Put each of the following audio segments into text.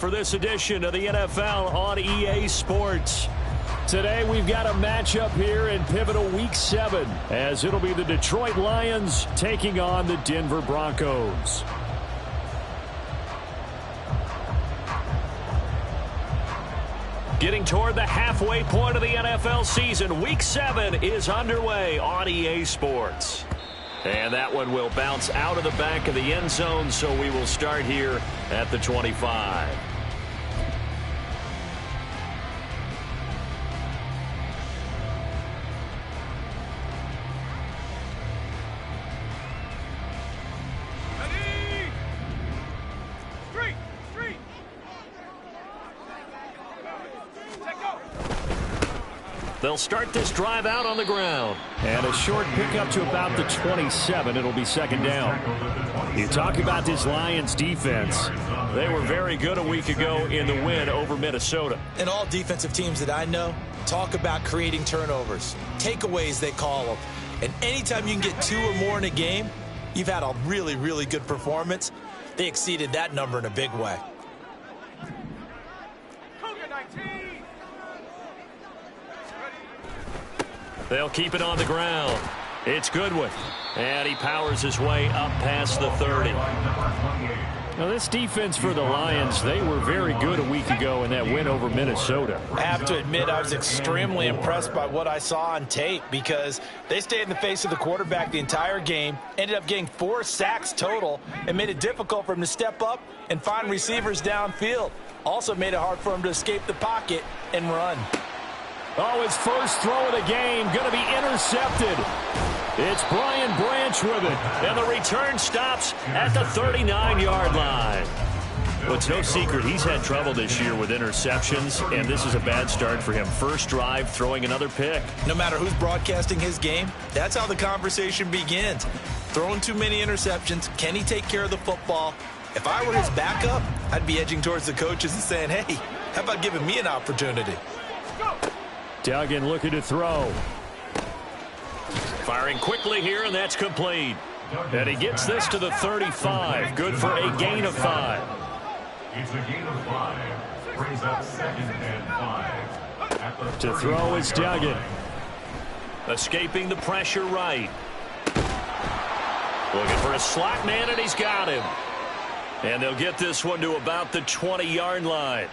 for this edition of the NFL on EA Sports. Today we've got a matchup here in pivotal Week 7 as it'll be the Detroit Lions taking on the Denver Broncos. Getting toward the halfway point of the NFL season, Week 7 is underway on EA Sports. And that one will bounce out of the back of the end zone, so we will start here at the 25. They'll start this drive out on the ground. And a short pickup to about the 27. It'll be second down. You talk about this Lions defense. They were very good a week ago in the win over Minnesota. And all defensive teams that I know talk about creating turnovers. Takeaways, they call them. And anytime you can get 2 or more in a game, you've had a really, really good performance. They exceeded that number in a big way. They'll keep it on the ground. It's Goodwin. And he powers his way up past the 30. Now, this defense for the Lions, they were very good a week ago in that win over Minnesota. I have to admit, I was extremely impressed by what I saw on tape because they stayed in the face of the quarterback the entire game, ended up getting 4 sacks total, and made it difficult for him to step up and find receivers downfield. Also made it hard for him to escape the pocket and run. Oh, his first throw of the game going to be intercepted. It's Brian Branch with it, and the return stops at the 39-yard line. Well, it's no secret he's had trouble this year with interceptions, and this is a bad start for him. First drive, throwing another pick. No matter who's broadcasting his game, that's how the conversation begins. Throwing too many interceptions, can he take care of the football? If I were his backup, I'd be edging towards the coaches and saying, hey, how about giving me an opportunity? Duggan looking to throw. Firing quickly here, and that's complete. And he gets this to the 35. Good for a gain of 5. It's a gain of 5. Brings up 2nd and 5. To throw is Duggan. Escaping the pressure right. Looking for a slot man, and he's got him. And they'll get this one to about the 20-yard line.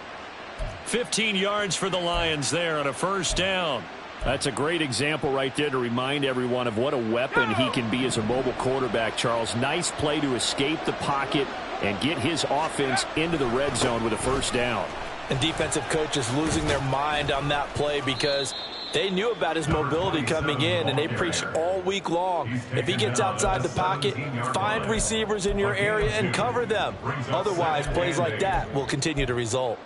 15 yards for the Lions there on a first down. That's a great example right there to remind everyone of what a weapon he can be as a mobile quarterback, Charles. Nice play to escape the pocket and get his offense into the red zone with a first down. And defensive coaches losing their mind on that play because they knew about his mobility coming in, and they preached all week long. If he gets outside the pocket, find receivers in your area and cover them. Otherwise, plays like that will continue to result.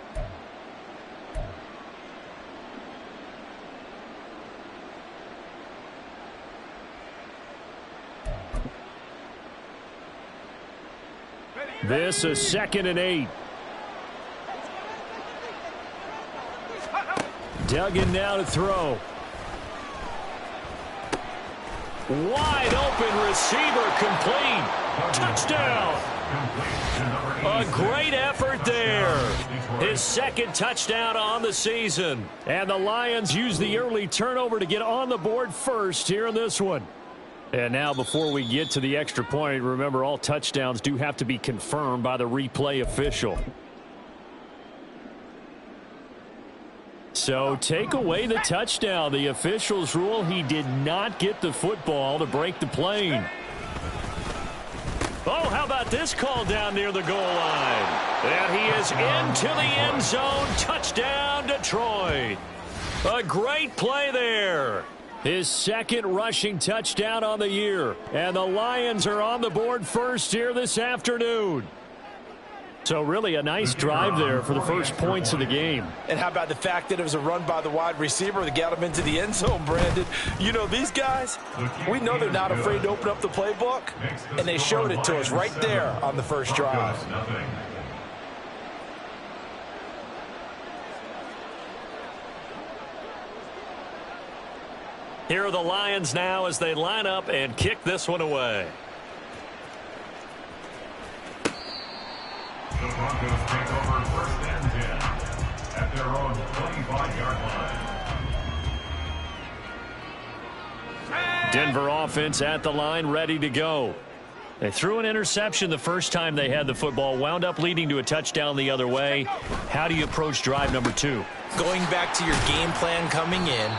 This is 2nd and 8. Duggan now to throw. Wide open receiver complete. Touchdown. A great effort there. His 2nd touchdown on the season. And the Lions use the early turnover to get on the board first here in this one. And now before we get to the extra point, remember all touchdowns do have to be confirmed by the replay official. So take away the touchdown. The officials rule he did not get the football to break the plane. Oh, how about this call down near the goal line? And he is into the end zone. Touchdown, Detroit. A great play there. His 2nd rushing touchdown on the year. And the Lions are on the board first here this afternoon. So really a nice drive there for the first points of the game. And how about the fact that it was a run by the wide receiver that got him into the end zone, Brandon? You know, these guys, we know they're not afraid to open up the playbook, and they showed it to us right there on the first drive. Here are the Lions now as they line up and kick this one away. The Broncos take over 1st and Denver offense at the line, ready to go. They threw an interception the first time they had the football, wound up leading to a touchdown the other way. How do you approach drive number 2? Going back to your game plan coming in,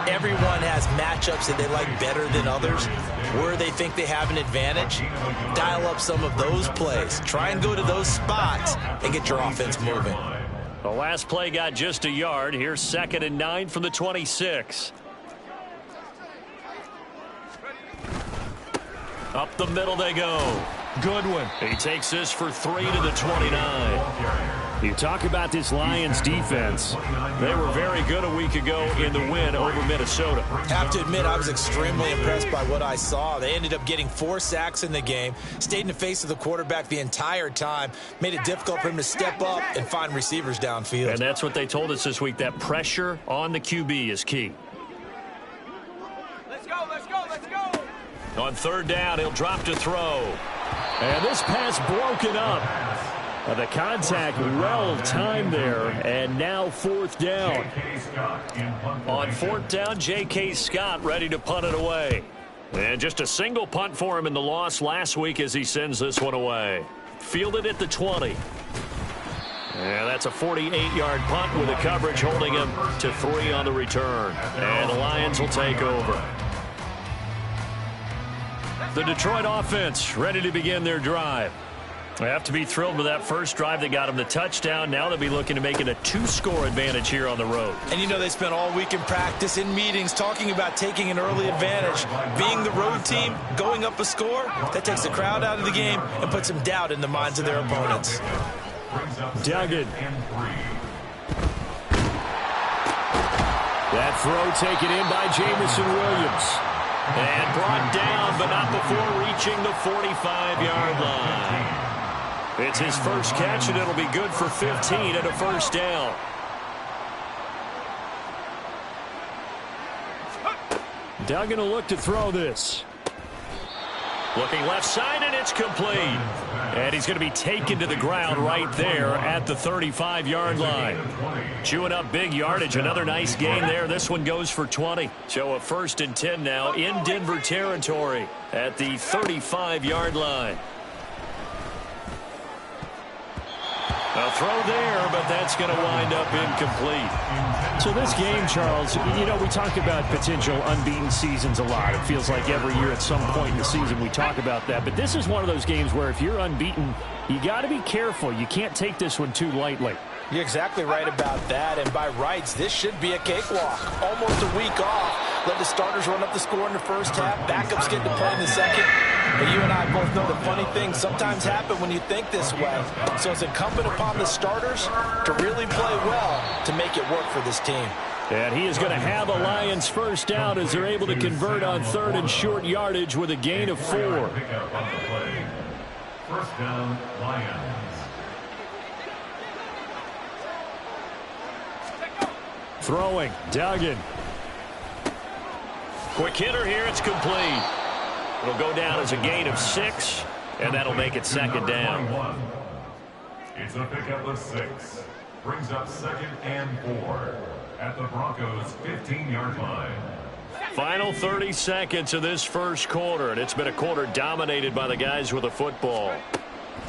everyone has matchups that they like better than others, where they think they have an advantage. Dial up some of those plays. Try and go to those spots and get your offense moving. The last play got just a yard. Here's 2nd and 9 from the 26. Up the middle they go. Goodwin. He takes this for 3 to the 29. You talk about this Lions defense. They were very good a week ago in the win over Minnesota. Have to admit, I was extremely impressed by what I saw. They ended up getting 4 sacks in the game, stayed in the face of the quarterback the entire time, made it difficult for him to step up and find receivers downfield. And that's what they told us this week, that pressure on the QB is key. Let's go, let's go, let's go. On 3rd down, he'll drop to throw. And this pass broken up. The contact well timed there, and now 4th down. On 4th down, J.K. Scott ready to punt it away. And just a single punt for him in the loss last week as he sends this one away. Fielded at the 20. And that's a 48-yard punt with the coverage holding him to 3 on the return. And the Lions will take over. The Detroit offense ready to begin their drive. They have to be thrilled with that first drive that got them the touchdown. Now they'll be looking to make it a 2-score advantage here on the road. And you know, they spent all week in practice, in meetings, talking about taking an early advantage. Being the road team, going up a score, that takes the crowd out of the game and puts some doubt in the minds of their opponents. Duggan. That throw taken in by Jamison Williams. And brought down, but not before reaching the 45-yard line. It's his first catch, and it'll be good for 15 and a first down. Duggan will look to throw this. Looking left side, and it's complete. And he's going to be taken to the ground right there at the 35-yard line. Chewing up big yardage. Another nice gain there. This one goes for 20. So a 1st and 10 now in Denver territory at the 35-yard line. A throw there, but that's going to wind up incomplete. So this game, Charles, you know, we talk about potential unbeaten seasons a lot. It feels like every year at some point in the season we talk about that. But this is one of those games where if you're unbeaten, you got to be careful. You can't take this one too lightly. You're exactly right about that. And by rights, this should be a cakewalk. Almost a week off. Let the starters run up the score in the first half. Backups get to play in the second. But you and I both know the funny things sometimes happen when you think this way. So it's incumbent upon the starters to really play well to make it work for this team. And he is going to have a Lions first down as they're able to convert on 3rd and short yardage with a gain of 4. First down, Lions. Throwing, Duggan. Quick hitter here, it's complete. It'll go down as a gain of 6, and that'll make it 2nd down. It's a pickup of 6. Brings up 2nd and 4 at the Broncos' 15-yard line. Final 30 seconds of this first quarter, and it's been a quarter dominated by the guys with the football.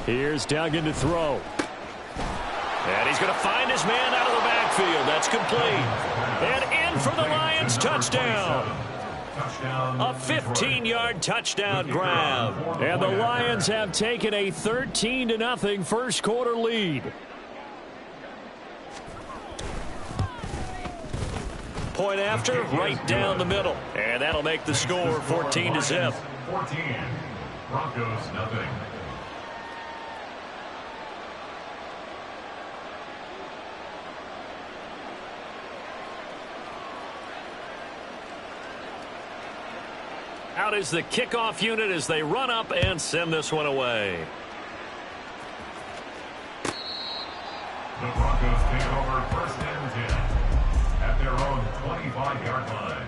Here's Duggan to throw. And he's going to find his man out of the backfield. That's complete. And in for the Lions touchdown. A 15-yard touchdown grab. And the Lions have taken a 13-0 first quarter lead. Point after, right down the middle. And that'll make the score 14-0. 14. Broncos nothing. Out is the kickoff unit as they run up and send this one away. The Broncos take over 1st and 10 at their own 25-yard line.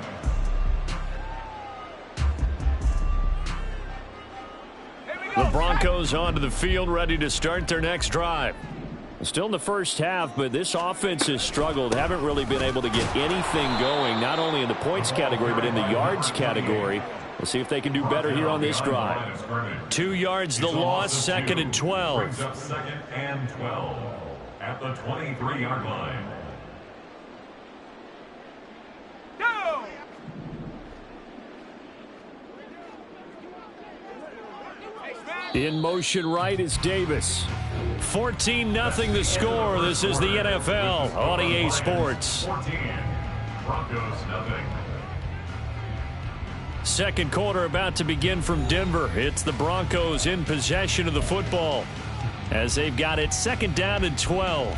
The Broncos onto the field, ready to start their next drive. Still in the first half, but this offense has struggled. Haven't really been able to get anything going, not only in the points category, but in the yards category. We'll see if they can do better here on this drive. 2 yards the loss, 2nd and 12. Brings up 2nd and 12 at the 23-yard line. In motion right is Davis. 14-0 the score. This is the NFL on EA Sports. 14, Broncos nothing. Second quarter about to begin from Denver. It's the Broncos in possession of the football as they've got it 2nd down and 12.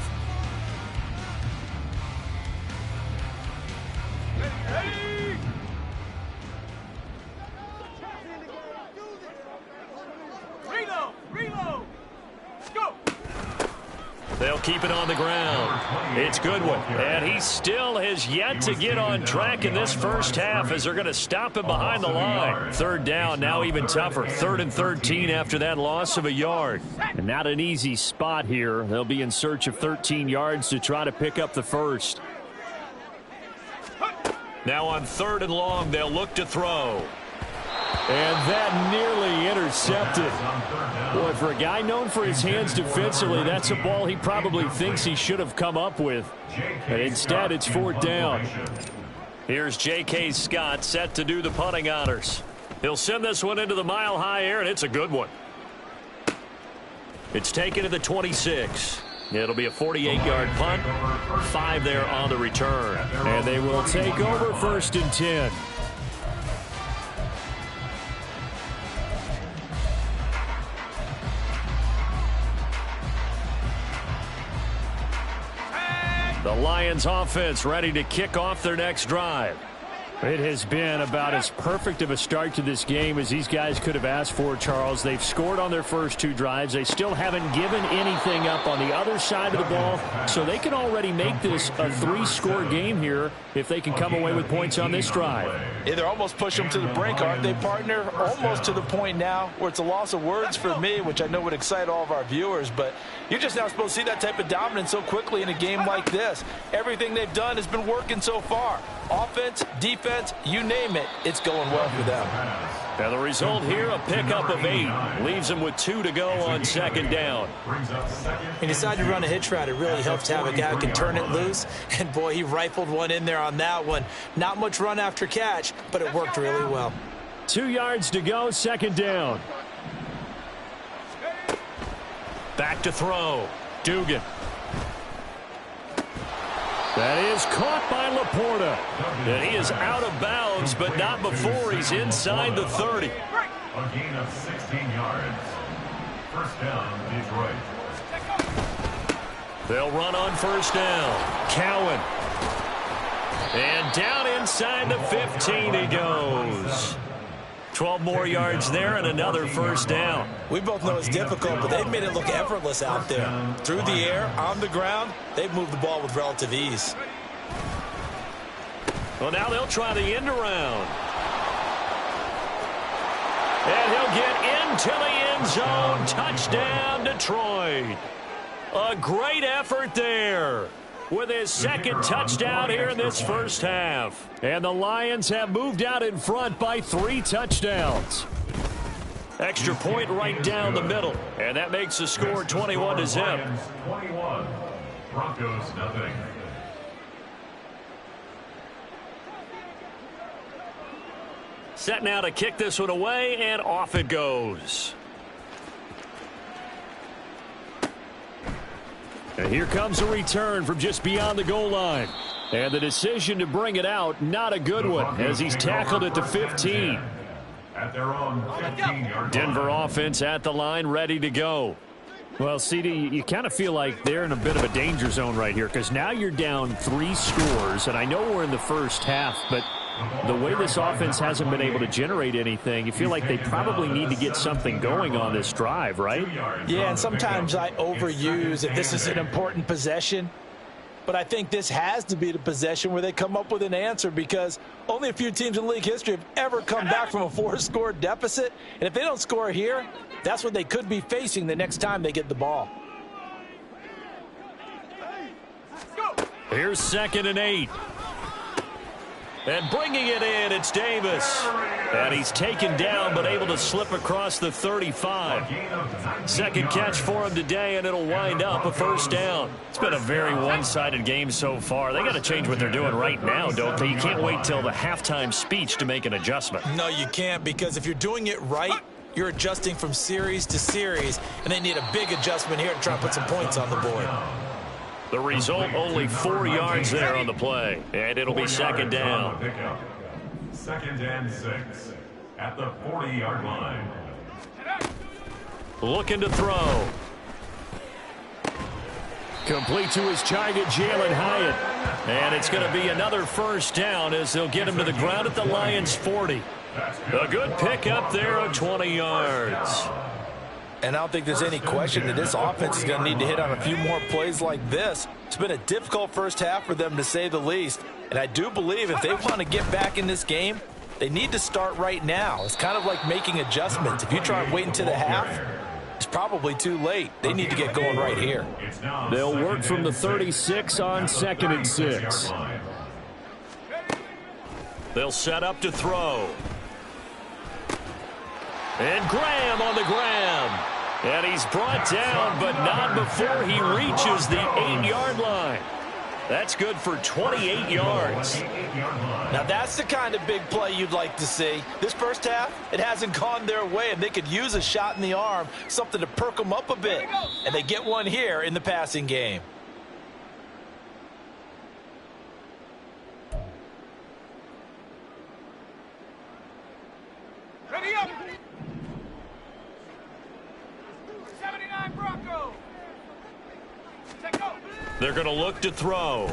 They'll keep it on the ground. It's Goodwin, and he still has yet to get on track in this first half as they're going to stop him behind the line. 3rd down, now even tougher. 3rd and 13 after that loss of a yard. And not an easy spot here. They'll be in search of 13 yards to try to pick up the first. Now on 3rd and long, they'll look to throw. And that nearly intercepted. Boy, for a guy known for his hands defensively, that's a ball he probably thinks he should have come up with. But instead, it's 4th down. Here's J.K. Scott set to do the punting honors. He'll send this one into the mile-high air, and it's a good one. It's taken to the 26. It'll be a 48-yard punt. 5 there on the return. And they will take over 1st and 10. The Lions offense ready to kick off their next drive. It has been about as perfect of a start to this game as these guys could have asked for, Charles. They've scored on their first 2 drives. They still haven't given anything up on the other side of the ball, so they can already make this a 3-score game here if they can come away with points on this drive. Yeah, they're almost pushing them to the brink, aren't they, partner? Almost to the point now where it's a loss of words for me, which I know would excite all of our viewers, but you're just not supposed to see that type of dominance so quickly in a game like this. Everything they've done has been working so far. Offense, defense, you name it, it's going well for them. Now the result here, a pickup of 8. Leaves them with 2 to go on 2nd down. He decided to run a hitch route. It really helps to have a guy who can turn it loose. And, boy, he rifled one in there on that one. Not much run after catch, but it worked really well. 2 yards to go, 2nd down. Back to throw. Dugan. That is caught by Laporta. And he is out of bounds, but not before he's inside the 30. A gain of 16 yards. 1st down, Detroit. They'll run on 1st down. Cowan. And down inside the 15 he goes. 12 more yards there and another 1st down. We both know it's difficult, but they've made it look effortless out there. Through the air, on the ground, they've moved the ball with relative ease. Well, now they'll try the end around. And he'll get into the end zone. Touchdown, Detroit. A great effort there with his 2nd touchdown here in this first half. And the Lions have moved out in front by 3 touchdowns. Extra point right down the middle. And that makes the score 21-0. 21. Broncos nothing. Set now to kick this one away, and off it goes. And here comes a return from just beyond the goal line. And the decision to bring it out, not a good one, as he's tackled at the 15. At their own 15-yard Denver offense at the line, ready to go. Well, CD, you kind of feel like they're in a bit of a danger zone right here, because now you're down 3 scores, and I know we're in the first half, but the way this offense hasn't been able to generate anything, you feel like they probably need to get something going on this drive, right? Yeah, and sometimes I overuse if this is an important possession. But I think this has to be the possession where they come up with an answer, because only a few teams in league history have ever come back from a 4-score deficit. And if they don't score here, that's what they could be facing the next time they get the ball. Here's 2nd and 8. And bringing it in, it's Davis. And he's taken down, but able to slip across the 35. Second catch for him today, and it'll wind up a first down. It's been a very one-sided game so far. They got to change what they're doing right now, don't they? You can't wait till the halftime speech to make an adjustment. No, you can't, because if you're doing it right, you're adjusting from series to series, and they need a big adjustment here to try and put some points on the board. The result, only 4 yards there on the play, and it'll be second down. Second and 6 at the 40-yard line. Looking to throw. Complete to his target, Jalen Hyatt. And it's going to be another first down as they'll get him to the ground at the Lions' 40. A good pickup there of 20 yards. And I don't think there's any question that this offense is going to need to hit on a few more plays like this. It's been a difficult first half for them, to say the least. And I do believe if they want to get back in this game, they need to start right now. It's kind of like making adjustments. If you try and wait until the half, it's probably too late. They need to get going right here. They'll work from the 36 on second and 6. They'll set up to throw. And Graham on the ground. And he's brought down, but not before he reaches the 8-yard line. That's good for 28 yards. Now that's the kind of big play you'd like to see. This first half, it hasn't gone their way, and they could use a shot in the arm, something to perk them up a bit. And they get one here in the passing game. Ready up! 79 Bronco! They're going to look to throw.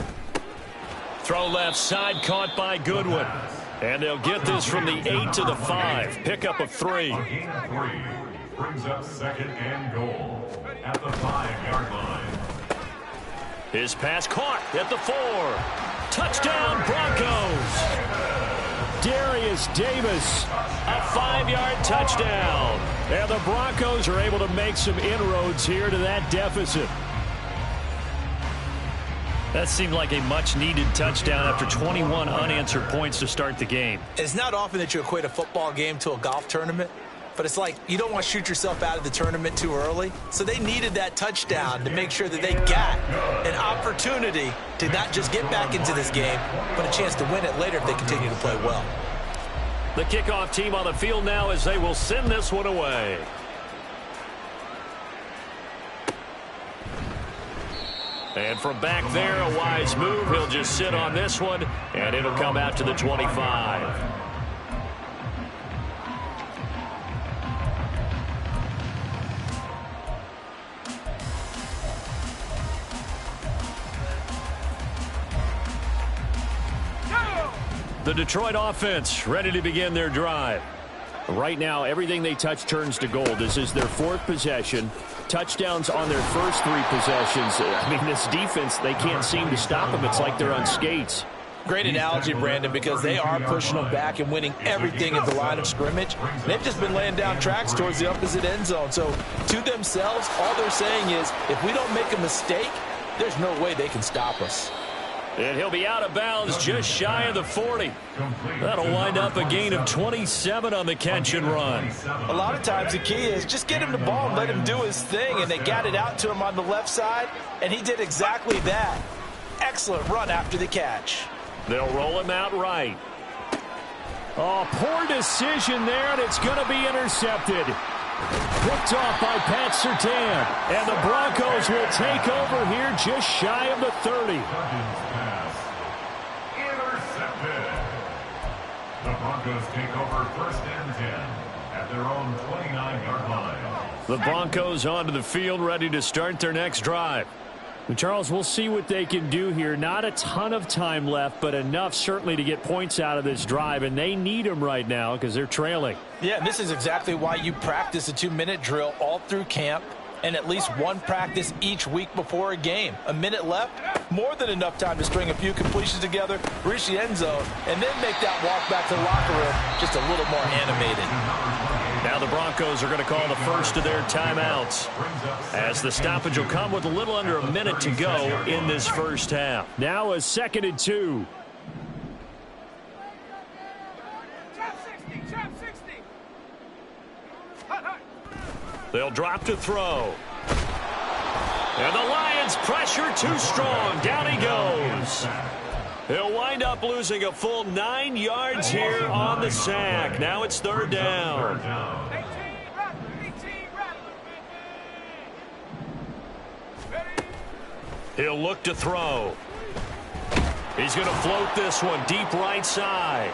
Throw left side, caught by Goodwin. And they'll get this from the 8 to the 5. Pickup of 3. A gain of 3 brings up second and goal at the 5-yard line. His pass caught at the 4. Touchdown, Broncos. Darius Davis, a 5-yard touchdown. And the Broncos are able to make some inroads here to that deficit. That seemed like a much-needed touchdown after 21 unanswered points to start the game. It's not often that you equate a football game to a golf tournament, but it's like you don't want to shoot yourself out of the tournament too early. So they needed that touchdown to make sure that they got an opportunity to not just get back into this game, but a chance to win it later if they continue to play well. The kickoff team on the field now as they will send this one away. And from back there, a wise move. He'll just sit on this one, and it'll come out to the 25. The Detroit offense ready to begin their drive. Right now, everything they touch turns to gold. This is their 4th possession. Touchdowns on their first 3 possessions. I mean, this defense, they can't seem to stop them. It's like they're on skates. Great analogy, Brandon, because they are pushing them back and winning everything at the line of scrimmage. They've just been laying down tracks towards the opposite end zone. So to themselves, all they're saying is, if we don't make a mistake, there's no way they can stop us. And he'll be out of bounds just shy of the 40. That'll wind up a gain of 27 on the catch and run. A lot of times the key is just get him the ball and let him do his thing, and they got it out to him on the left side, and he did exactly that. Excellent run after the catch. They'll roll him out right. Oh, poor decision there, and it's going to be intercepted. Picked off by Pat Surtain, and the Broncos will take over here just shy of the 30. The Broncos take over first and 10 at their own 29-yard line. The Broncos onto the field, ready to start their next drive. And Charles, we'll see what they can do here. Not a ton of time left, but enough certainly to get points out of this drive, and they need them right now because they're trailing. Yeah, this is exactly why you practice a 2-minute drill all through camp, and at least one practice each week before a game. A minute left, more than enough time to string a few completions together, reach the end zone, and then make that walk back to the locker room just a little more animated. Now the Broncos are going to call the first of their timeouts, as the stoppage will come with a little under a minute to go in this first half. Now a 2nd and 2. They'll drop to throw. And the Lions pressure too strong. Down he goes. He'll wind up losing a full 9 yards here on the sack. Now it's third down. He'll look to throw. He's going to float this one deep right side.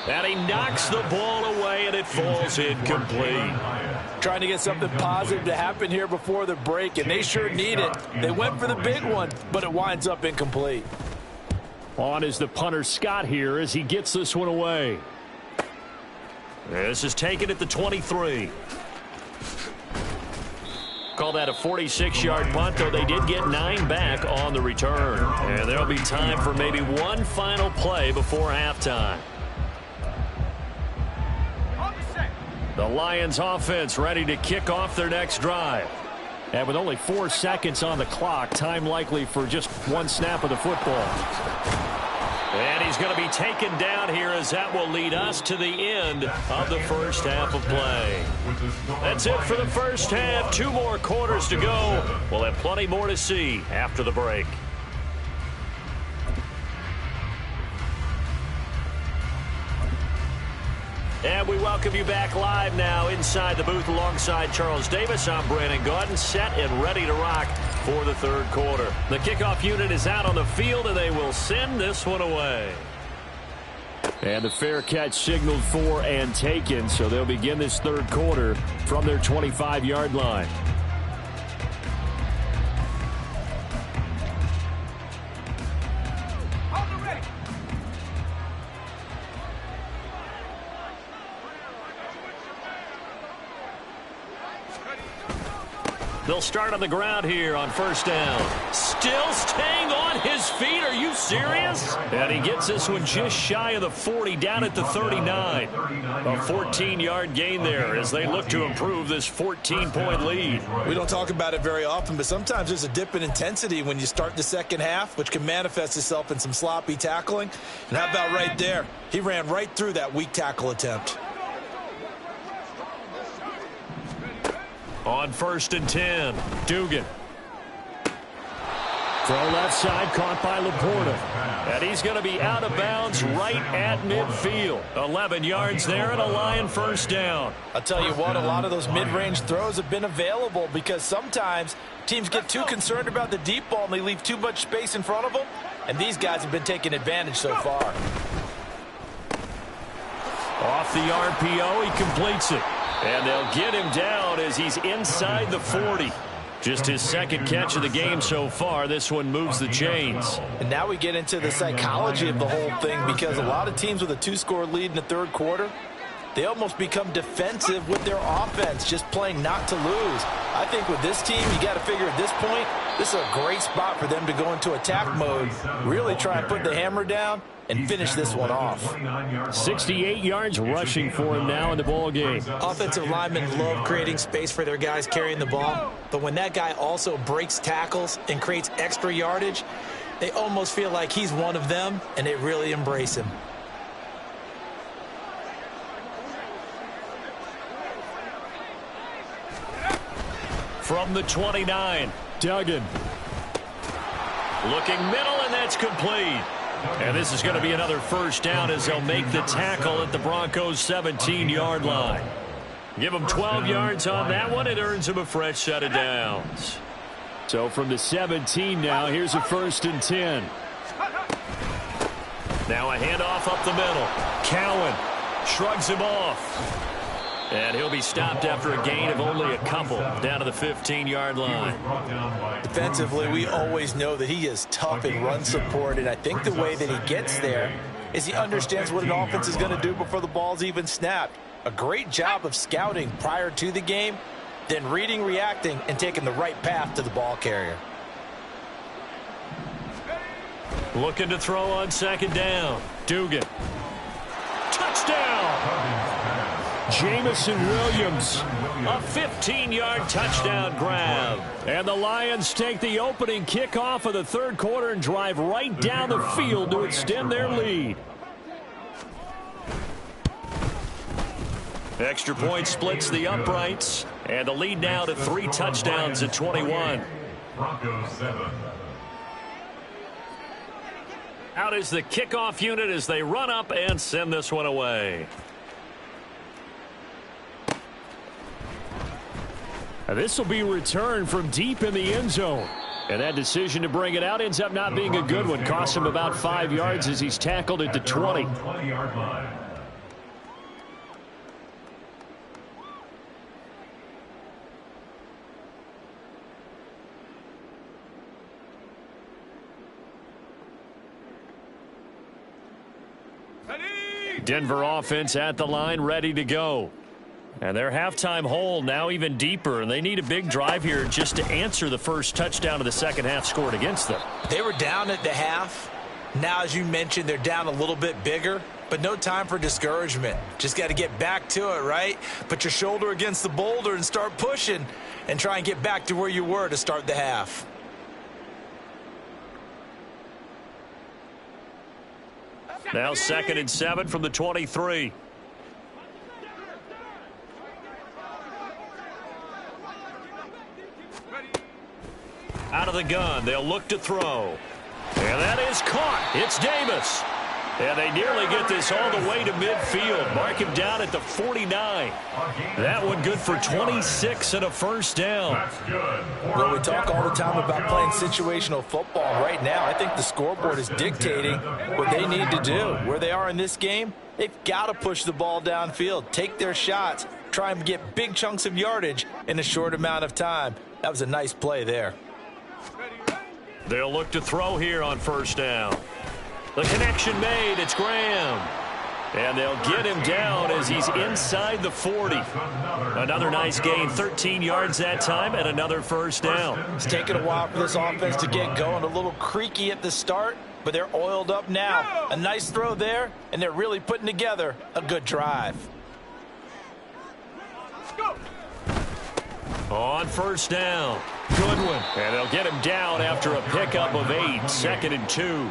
And he knocks the ball away, and it falls incomplete. Trying to get something positive to happen here before the break, and they sure need it. They went for the big one, but it winds up incomplete. On is the punter Scott here as he gets this one away. This is taken at the 23. Call that a 46-yard punt, though they did get 9 back on the return. And there'll be time for maybe one final play before halftime. The Lions offense ready to kick off their next drive. And with only 4 seconds on the clock, time likely for just one snap of the football. And he's going to be taken down here as that will lead us to the end of the first half of play. That's it for the first half. 2 more quarters to go. We'll have plenty more to see after the break. And we welcome you back live now inside the booth alongside Charles Davis. I'm Brandon Gaudin, set and ready to rock for the third quarter. The kickoff unit is out on the field, and they will send this one away. And the fair catch signaled for and taken, so they'll begin this third quarter from their 25-yard line. They'll start on the ground here on first down. Still staying on his feet. Are you serious? And he gets this one just shy of the 40, down at the 39. A 14-yard gain there as they look to improve this 14-point lead. We don't talk about it very often, but sometimes there's a dip in intensity when you start the second half, which can manifest itself in some sloppy tackling. And how about right there? He ran right through that weak tackle attempt. On first and 10, Dugan. Throw left side, caught by Laporta. And he's going to be out of bounds right at midfield. 11 yards there and a Lion first down. I'll tell you what, a lot of those mid-range throws have been available because sometimes teams get too concerned about the deep ball and they leave too much space in front of them. And these guys have been taking advantage so far. Off the RPO, he completes it. And they'll get him down as he's inside the 40. Just his second catch of the game so far. This one moves the chains. And now we get into the psychology of the whole thing because a lot of teams with a 2-score lead in the third quarter, they almost become defensive with their offense, just playing not to lose. I think with this team, you got to figure at this point, this is a great spot for them to go into attack mode, really try and put the hammer down and finish this one off. 68 yards rushing for him now in the ball game. Offensive linemen love creating space for their guys carrying the ball, but when that guy also breaks tackles and creates extra yardage, they almost feel like he's one of them, and they really embrace him. From the 29, Duggan. Looking middle, and that's complete. And this is going to be another first down as they'll make the tackle at the Broncos' 17-yard line. Give them 12 yards on that one. It earns them a fresh set of downs. So from the 17 now, here's a first and 10. Now a handoff up the middle. Cowan shrugs him off. And he'll be stopped after a gain of only a couple down to the 15-yard line. Defensively, we always know that he is tough in run support, and I think the way that he gets there is he understands what an offense is going to do before the ball's even snapped. A great job of scouting prior to the game, then reading, reacting, and taking the right path to the ball carrier. Looking to throw on second down. Dugan. Touchdown! Jamison Williams, a 15-yard touchdown grab. And the Lions take the opening kickoff of the third quarter and drive right down the field to extend their lead. Extra point splits the uprights, and the lead now to 3 touchdowns at 21. Broncos 7. Out is the kickoff unit as they run up and send this one away. This will be returned from deep in the end zone. And that decision to bring it out ends up not being a good one. Costs him about 5 yards as he's tackled at the 20. 20-yard line. Denver offense at the line, ready to go. And their halftime hole now even deeper, and they need a big drive here just to answer the first touchdown of the second half scored against them. They were down at the half. Now, as you mentioned, they're down a little bit bigger, but no time for discouragement. Just got to get back to it, right? Put your shoulder against the boulder and start pushing and try and get back to where you were to start the half. Now 2nd and 7 from the 23. Out of the gun, they'll look to throw. And that is caught. It's Davis. And they nearly get this all the way to midfield. Mark him down at the 49. That one good for 26 and a first down. That's good. Well, we talk all the time about playing situational football. Right now, I think the scoreboard is dictating what they need to do. Where they are in this game, they've got to push the ball downfield, take their shots, try and get big chunks of yardage in a short amount of time. That was a nice play there. They'll look to throw here on first down. The connection made. It's Graham. And they'll get him down as he's inside the 40. Another nice gain, 13 yards that time, and another first down. It's taken a while for this offense to get going. A little creaky at the start, but they're oiled up now. A nice throw there, and they're really putting together a good drive. On first down, Goodwin. And they'll get him down after a pickup of 8, 2nd and 2.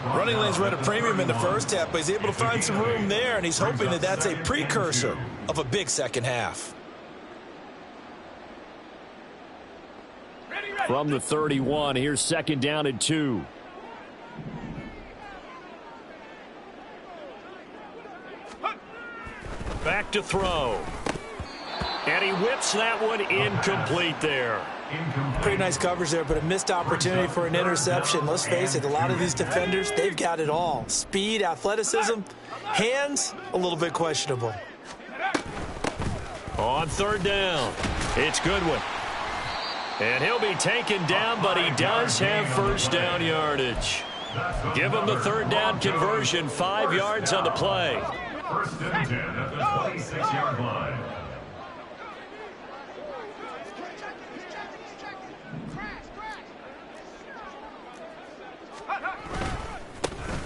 Running lanes were at a premium in the first half, but he's able to find some room there, and he's hoping that that's a precursor of a big second half. From the 31, here's 2nd down and 2. Back to throw. And he whips that one incomplete there. Pretty nice coverage there, but a missed opportunity for an interception. Let's face it, a lot of these defenders, they've got it all. Speed, athleticism, hands, a little bit questionable. On 3rd down, it's Goodwin. And he'll be taken down, but he does have first down yardage. Give him the 3rd down conversion, 5 yards on the play. 1st and 10 at the 26-yard line.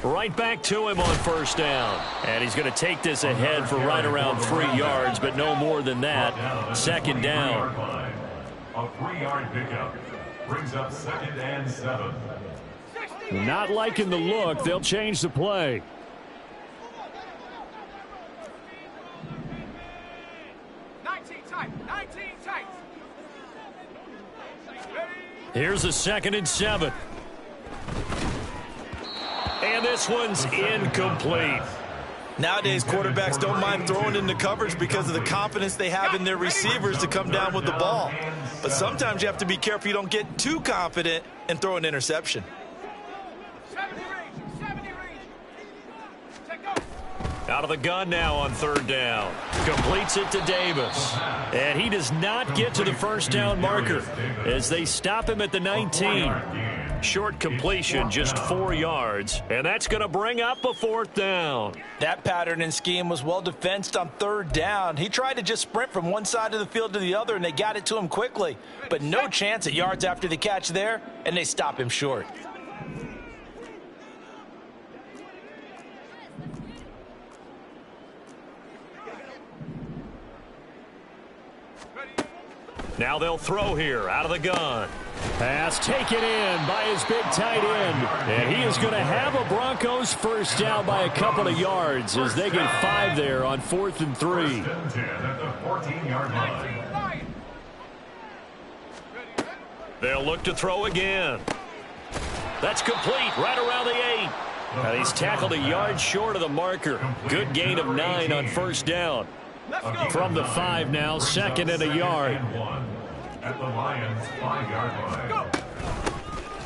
Right back to him on first down. And he's going to take this ahead for right around 3 yards, but no more than that. 2nd down. A 3-yard pickup brings up 2nd and 7. Not liking the look. They'll change the play. Here's a 2nd and 7. And this one's incomplete. Nowadays, quarterbacks don't mind throwing into coverage because of the confidence they have in their receivers to come down with the ball. But sometimes you have to be careful you don't get too confident and throw an interception. Out of the gun now on 3rd down. Completes it to Davis. And he does not get to the first down marker as they stop him at the 19. Short completion, just 4 yards. And that's going to bring up a 4th down. That pattern and scheme was well defensed on 3rd down. He tried to just sprint from one side of the field to the other, and they got it to him quickly. But no chance at yards after the catch there, and they stop him short. Now they'll throw here out of the gun. Pass taken in by his big tight end. And he is going to have a Broncos first down by a couple of yards as they get 5 there on 4th and 3. First and 10 at the 14-yard line. They'll look to throw again. That's complete right around the 8. Now he's tackled a yard short of the marker. Good gain of 9 on first down. From the 5 now, 2nd and a yard. At the Lions' 5-yard line.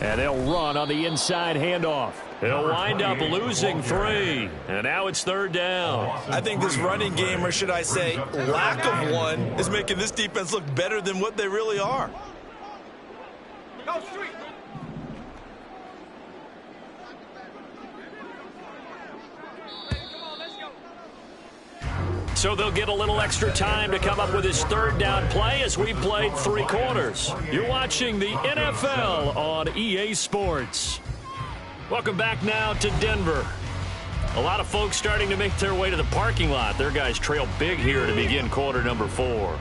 And they'll run on the inside handoff. They'll wind up losing 3. And now it's 3rd down. I think this running game, or should I say lack of one, is making this defense look better than what they really are. Go street. So they'll get a little extra time to come up with his 3rd down play as we played 3 quarters. You're watching the NFL on EA Sports. Welcome back now to Denver. A lot of folks starting to make their way to the parking lot. Their guys trail big here to begin quarter number 4.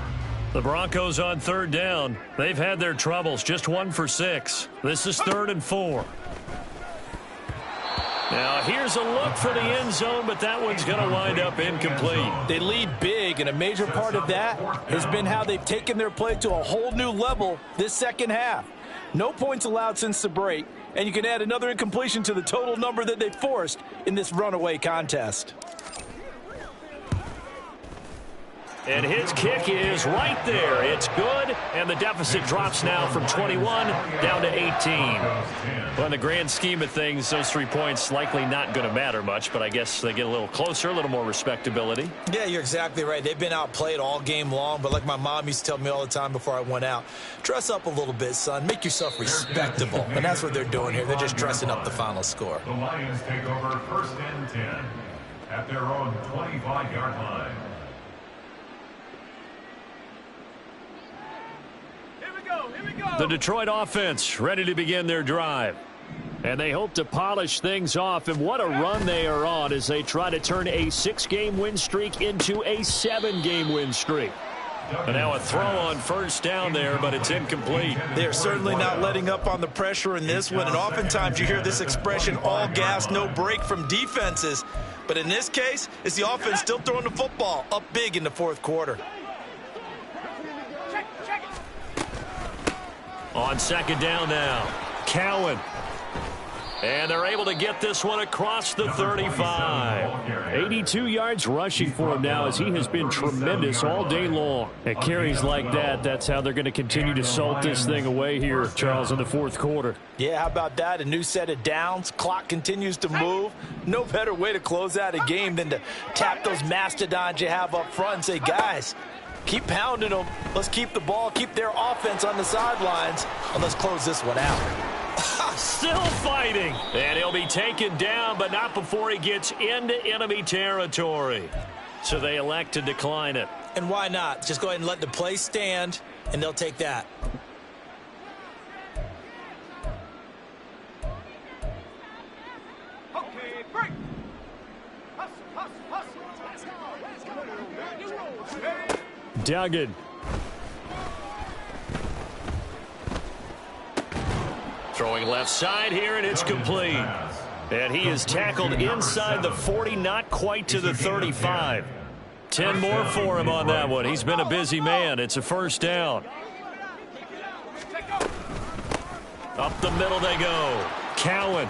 The Broncos on 3rd down. They've had their troubles, just 1 for 6. This is 3rd and 4. Now, here's a look for the end zone, but that one's going to wind up incomplete. They lead big, and a major part of that has been how they've taken their play to a whole new level this second half. No points allowed since the break, and you can add another incompletion to the total number that they forced in this runaway contest. And his kick is right there. It's good, and the deficit drops now from 21 down to 18. Well, in the grand scheme of things, those 3 points likely not going to matter much, but I guess they get a little closer, a little more respectability. Yeah, you're exactly right. They've been outplayed all game long, but like my mom used to tell me all the time before I went out, dress up a little bit, son. Make yourself respectable. And that's what they're doing here. They're just dressing up the final score. The Lions take over 1st and 10 at their own 25-yard line. The Detroit offense ready to begin their drive. And they hope to polish things off. And what a run they are on as they try to turn a 6-game win streak into a 7-game win streak. And now a throw on first down there, but it's incomplete. They're certainly not letting up on the pressure in this one. And oftentimes you hear this expression, all gas, no break from defenses. But in this case, it's the offense still throwing the football up big in the 4th quarter. On 2nd down now, Cowan. And they're able to get this one across the 35. 82 yards rushing for him now as he has been tremendous all day long. At carries like that, that's how they're going to continue to salt this thing away here, Charles, in the 4th quarter. Yeah, how about that? A new set of downs. Clock continues to move. No better way to close out a game than to tap those mastodons you have up front and say, guys, keep pounding them. Let's keep the ball, keep their offense on the sidelines, and let's close this one out. Still fighting. And he'll be taken down, but not before he gets into enemy territory. So they elect to decline it. And why not? Just go ahead and let the play stand, and they'll take that. Okay, break. Hustle, hustle, hustle. Duggan. Throwing left side here, and it's complete. And he is tackled inside the 40, not quite to the 35. 10 more for him on that one. He's been a busy man. It's a first down. Up the middle they go. Cowan.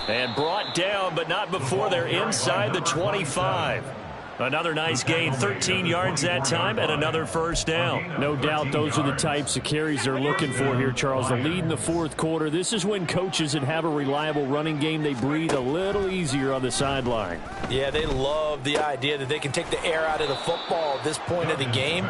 And brought down, but not before they're inside the 25. Another nice gain, 13 yards that time, and another first down. No doubt those are the types of carries they're looking for here, Charles. The lead in the 4th quarter. This is when coaches that have a reliable running game, they breathe a little easier on the sideline. Yeah, they love the idea that they can take the air out of the football at this point of the game.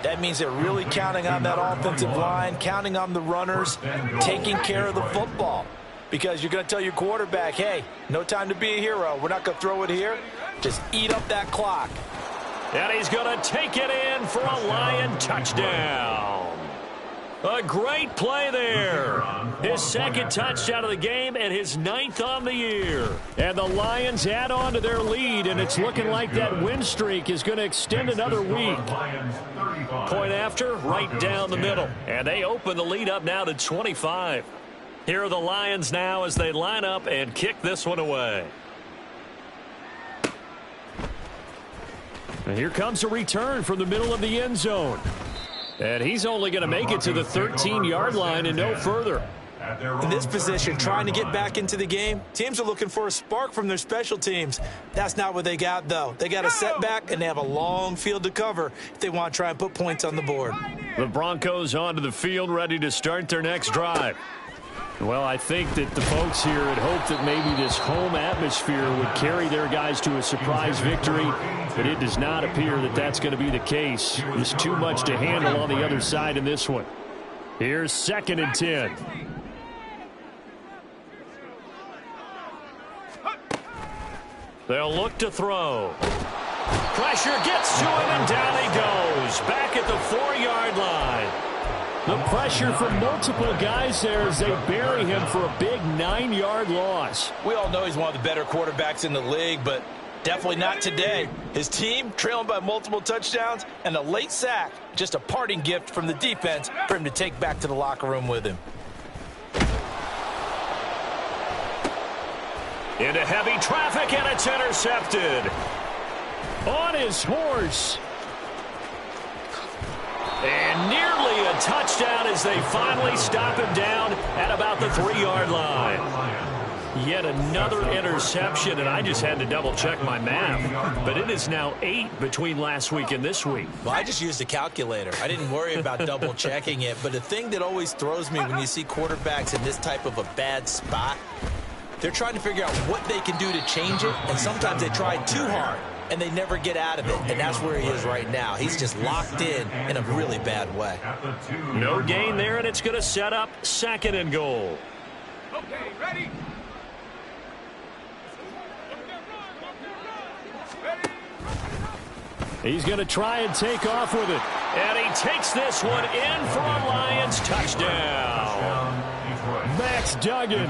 That means they're really counting on that offensive line, counting on the runners, taking care of the football. Because you're going to tell your quarterback, hey, no time to be a hero. We're not going to throw it here. Just eat up that clock. And he's going to take it in for a Lion touchdown. A great play there. His second touchdown of the game and his 9th on the year. And the Lions add on to their lead, and it's looking like that win streak is going to extend another week. Point after, right down the middle. And they open the lead up now to 25. Here are the Lions now as they line up and kick this one away. And here comes a return from the middle of the end zone. And he's only going to make it to the 13-yard line and no further. In this position, trying to get back into the game, teams are looking for a spark from their special teams. That's not what they got, though. They got a setback, and they have a long field to cover if they want to try and put points on the board. The Broncos onto the field, ready to start their next drive. Well, I think that the folks here had hoped that maybe this home atmosphere would carry their guys to a surprise victory, but it does not appear that that's going to be the case. There's too much to handle on the other side in this one. Here's 2nd and 10. They'll look to throw. Pressure gets to him, and down he goes. Back at the 4-yard line. The pressure from multiple guys there as they bury him for a big 9-yard loss. We all know he's one of the better quarterbacks in the league, but definitely not today. His team trailing by multiple touchdowns and a late sack. Just a parting gift from the defense for him to take back to the locker room with him. Into heavy traffic, and it's intercepted. On his horse. And nearly a touchdown as they finally stop him down at about the 3-yard line. Yet another interception, and I just had to double-check my math. But it is now 8 between last week and this week. Well, I just used a calculator. I didn't worry about double-checking it. But the thing that always throws me when you see quarterbacks in this type of a bad spot, they're trying to figure out what they can do to change it, and sometimes they try too hard, and they never get out of it, and that's where he is right now. He's just locked in a really bad way. No gain there, and it's going to set up 2nd and goal. Okay, ready? He's going to try and take off with it. And he takes this one in for a Lions touchdown. Max Duggan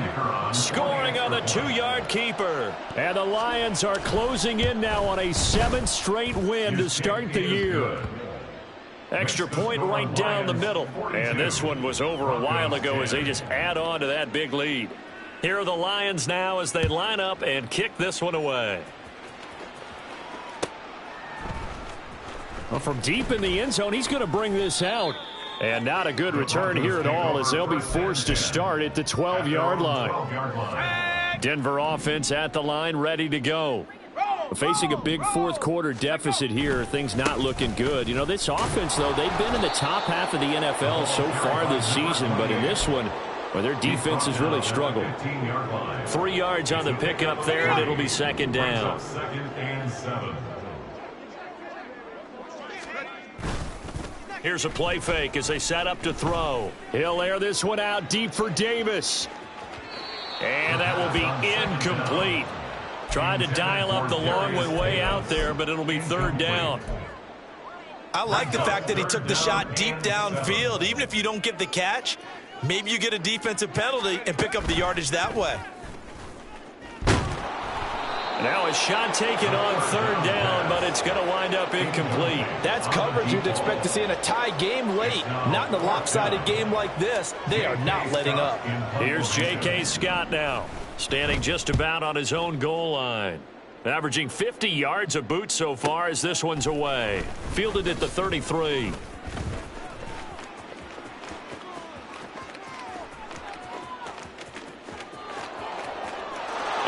scoring on the 2-yard keeper. And the Lions are closing in now on a 7th straight win to start the year. Extra point right down the middle. And this one was over a while ago as they just add on to that big lead. Here are the Lions now as they line up and kick this one away. Well, from deep in the end zone, he's going to bring this out. And not a good return here at all as they'll be forced to start at the 12-yard line. Denver offense at the line, ready to go. Facing a big fourth-quarter deficit here, things not looking good. You know, this offense, though, they've been in the top half of the NFL so far this season, but in this one, well, their defense has really struggled. 3 yards on the pickup there, and it'll be 2nd down. 2nd and 7. Here's a play fake as they set up to throw. He'll air this one out deep for Davis. And that will be incomplete. Trying to dial up the long way out there, but it'll be 3rd down. I like the fact that he took the shot deep downfield. Even if you don't get the catch, maybe you get a defensive penalty and pick up the yardage that way. Now a shot taken on 3rd down, but it's going to wind up incomplete. That's coverage you'd expect to see in a tie game late. Not in a lopsided game like this. They are not letting up. Here's J.K. Scott now, standing just about on his own goal line. Averaging 50 yards a boot so far as this one's away. Fielded at the 33.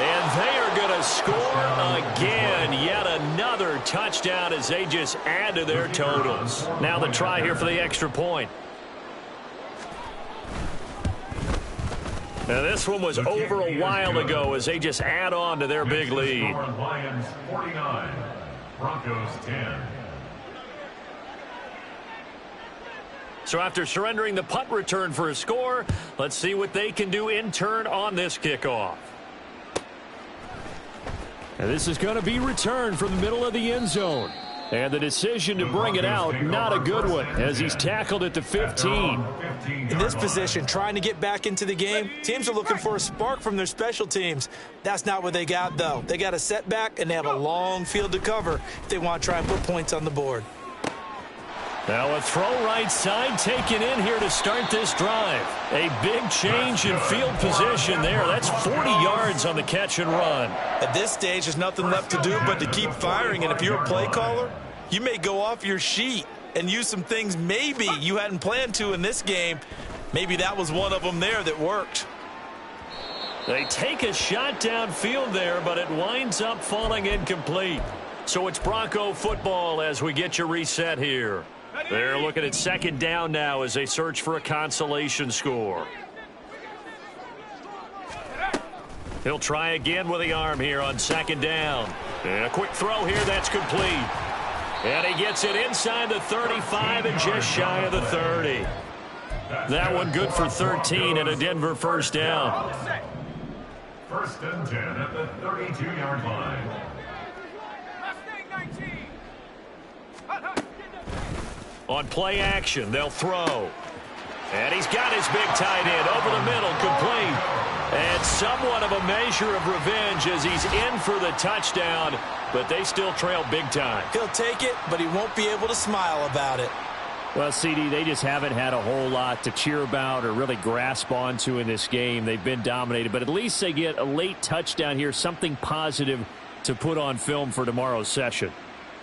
And they are going to score again. Yet another touchdown as they just add to their totals. Now the try here for the extra point. Now this one was over a while ago as they just add on to their big lead. Lions 49, Broncos 10. So after surrendering the punt return for a score, let's see what they can do in turn on this kickoff. And this is going to be returned from the middle of the end zone. And the decision to bring it out, not a good one, as he's tackled at the 15. In this position, trying to get back into the game, teams are looking for a spark from their special teams. That's not what they got, though. They got a setback, and they have a long field to cover if they want to try and put points on the board. Now a throw right side taken in here to start this drive. A big change in field position there. That's 40 yards on the catch and run. At this stage, there's nothing left to do but to keep firing. And if you're a play caller, you may go off your sheet and use some things maybe you hadn't planned to in this game. Maybe that was one of them there that worked. They take a shot downfield there, but it winds up falling incomplete. So it's Bronco football as we get you reset here. They're looking at second down now as they search for a consolation score. He'll try again with the arm here on second down. And a quick throw here, that's complete. And he gets it inside the 35 and just shy of the 30. That one good for 13 and a Denver first down. First and 10 at the 32-yard line. On play action, they'll throw. And he's got his big tight end over the middle, complete. And somewhat of a measure of revenge as he's in for the touchdown, but they still trail big time. He'll take it, but he won't be able to smile about it. Well, CD, they just haven't had a whole lot to cheer about or really grasp onto in this game. They've been dominated, but at least they get a late touchdown here, something positive to put on film for tomorrow's session.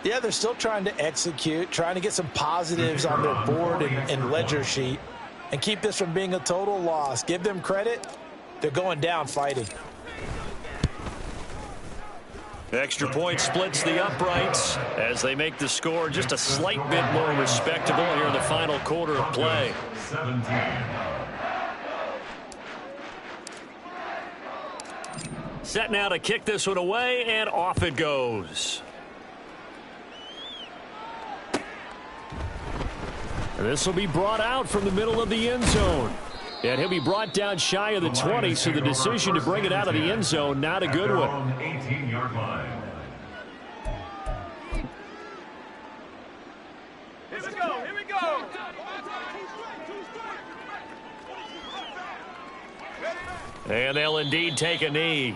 Yeah, they're still trying to execute, trying to get some positives on their board and ledger sheet and keep this from being a total loss. Give them credit. They're going down fighting. Extra point splits the uprights as they make the score just a slight bit more respectable here in the final quarter of play. 17. Set now to kick this one away, and off it goes. This will be brought out from the middle of the end zone. And he'll be brought down shy of the 20, so the decision to bring it out of the end zone, not a good one. 18-yard line. Here we go, here we go. And they'll indeed take a knee.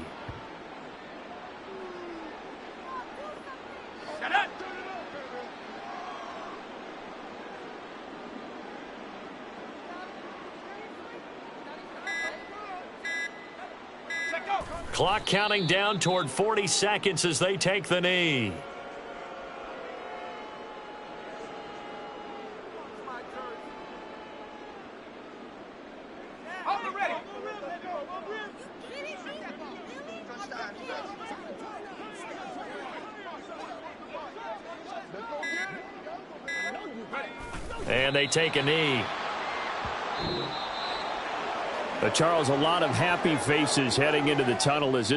Clock counting down toward 40 seconds as they take the knee. And they take a knee. Charles, a lot of happy faces heading into the tunnel as this